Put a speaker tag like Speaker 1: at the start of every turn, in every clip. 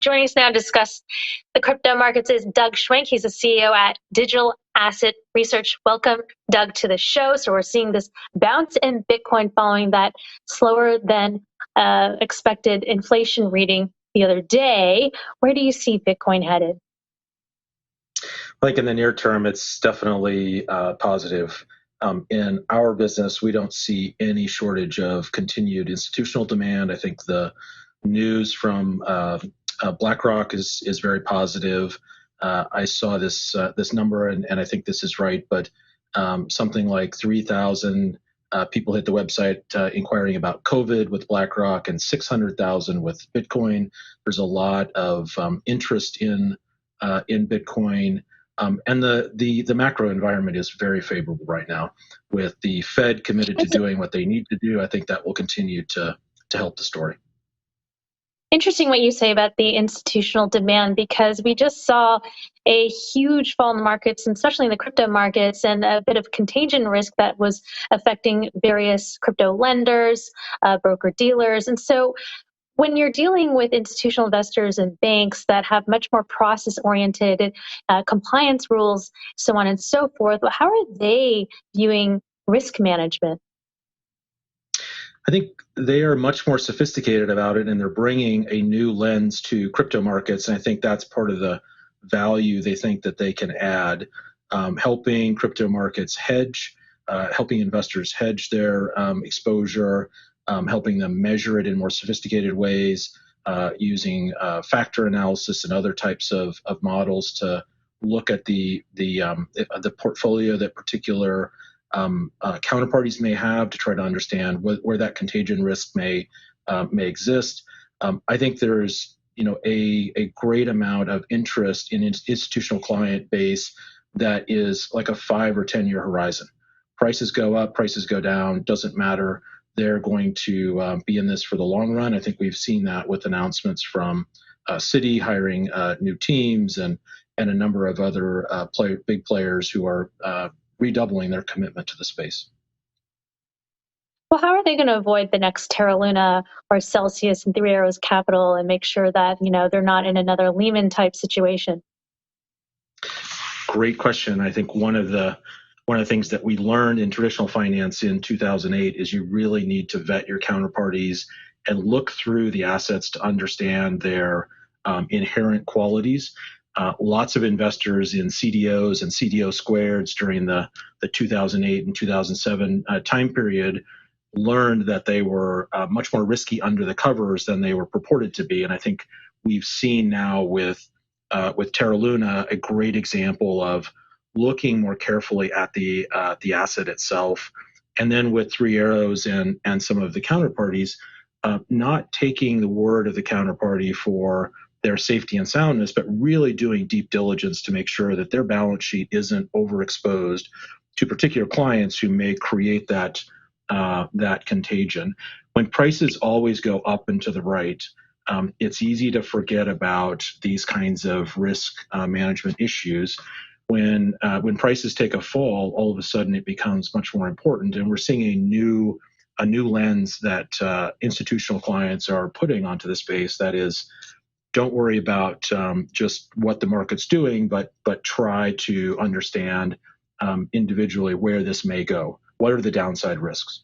Speaker 1: Joining us now to discuss the crypto markets is Doug Schwenk. He's the CEO at Digital Asset Research. Welcome, Doug, to the show. So we're seeing this bounce in Bitcoin following that slower than expected inflation reading the other day. Where do you see Bitcoin headed?
Speaker 2: I think in the near term, it's definitely positive. In our business, we don't see any shortage of continued institutional demand. I think the news from BlackRock is very positive. I saw this number, and I think this is right, but something like 3,000 people hit the website inquiring about COVID with BlackRock, and 600,000 with Bitcoin. There's a lot of interest in Bitcoin. And the macro environment is very favorable right now. With the Fed committed to doing what they need to do, I think that will continue to help the story.
Speaker 1: Interesting what you say about the institutional demand, because we just saw a huge fall in the markets, and especially in the crypto markets, and a bit of contagion risk that was affecting various crypto lenders, broker dealers. And so when you're dealing with institutional investors and banks that have much more process-oriented compliance rules, so on and so forth, how are they viewing risk management?
Speaker 2: I think they are much more sophisticated about it, and they're bringing a new lens to crypto markets. And I think that's part of the value they think that they can add, helping crypto markets hedge, helping investors hedge their exposure, helping them measure it in more sophisticated ways, using factor analysis and other types of models to look at the portfolio that particular counterparties may have, to try to understand where that contagion risk may exist. I think there's a great amount of interest in institutional client base that is like a 5 or 10 year horizon. Prices go up, prices go down, doesn't matter. They're going to be in this for the long run. I think we've seen that with announcements from Citi hiring new teams and a number of other big players who are redoubling their commitment to the space.
Speaker 1: Well, how are they going to avoid the next Terra Luna or Celsius and Three Arrows Capital and make sure that they're not in another Lehman type situation?
Speaker 2: Great question. I think one of the things that we learned in traditional finance in 2008 is you really need to vet your counterparties and look through the assets to understand their inherent qualities. Lots of investors in CDOs and CDO squareds during the 2008 and 2007 time period learned that they were much more risky under the covers than they were purported to be. And I think we've seen now with Terra Luna a great example of looking more carefully at the asset itself, and then with Three Arrows and some of the counterparties, not taking the word of the counterparty for their safety and soundness, but really doing deep diligence to make sure that their balance sheet isn't overexposed to particular clients who may create that contagion. When prices always go up and to the right, it's easy to forget about these kinds of risk management issues. When prices take a fall, all of a sudden it becomes much more important, and we're seeing a new lens that institutional clients are putting onto the space. That is, don't worry about just what the market's doing, but try to understand individually where this may go. What are the downside risks?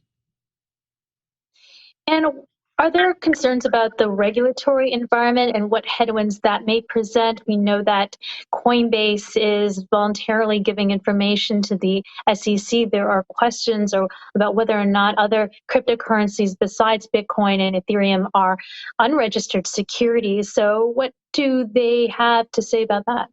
Speaker 1: And are there concerns about the regulatory environment and what headwinds that may present? We know that Coinbase is voluntarily giving information to the SEC. There are questions about whether or not other cryptocurrencies besides Bitcoin and Ethereum are unregistered securities. So what do they have to say about that?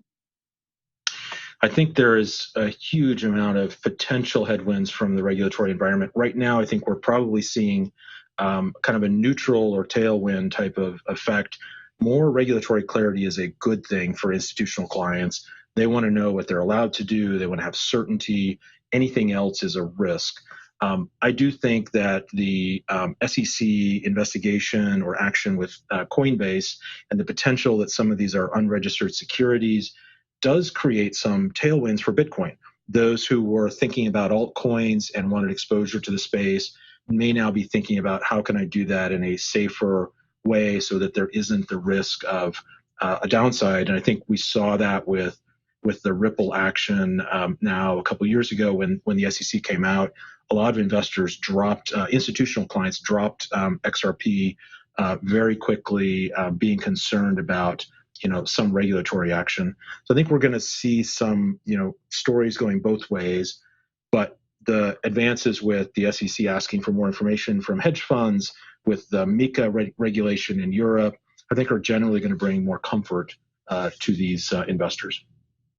Speaker 2: I think there is a huge amount of potential headwinds from the regulatory environment. Right now, I think we're probably seeing kind of a neutral or tailwind type of effect. More regulatory clarity is a good thing for institutional clients. They want to know what they're allowed to do. They want to have certainty. Anything else is a risk. I do think that the SEC investigation or action with Coinbase and the potential that some of these are unregistered securities does create some tailwinds for Bitcoin. Those who were thinking about altcoins and wanted exposure to the space may now be thinking about how can I do that in a safer way so that there isn't the risk of a downside. And I think we saw that with the Ripple action now a couple of years ago when the SEC came out. A lot of investors dropped, institutional clients dropped XRP very quickly, being concerned about some regulatory action. So I think we're going to see some stories going both ways, but the advances with the SEC asking for more information from hedge funds, with the MiCA regulation in Europe, I think are generally going to bring more comfort to these investors.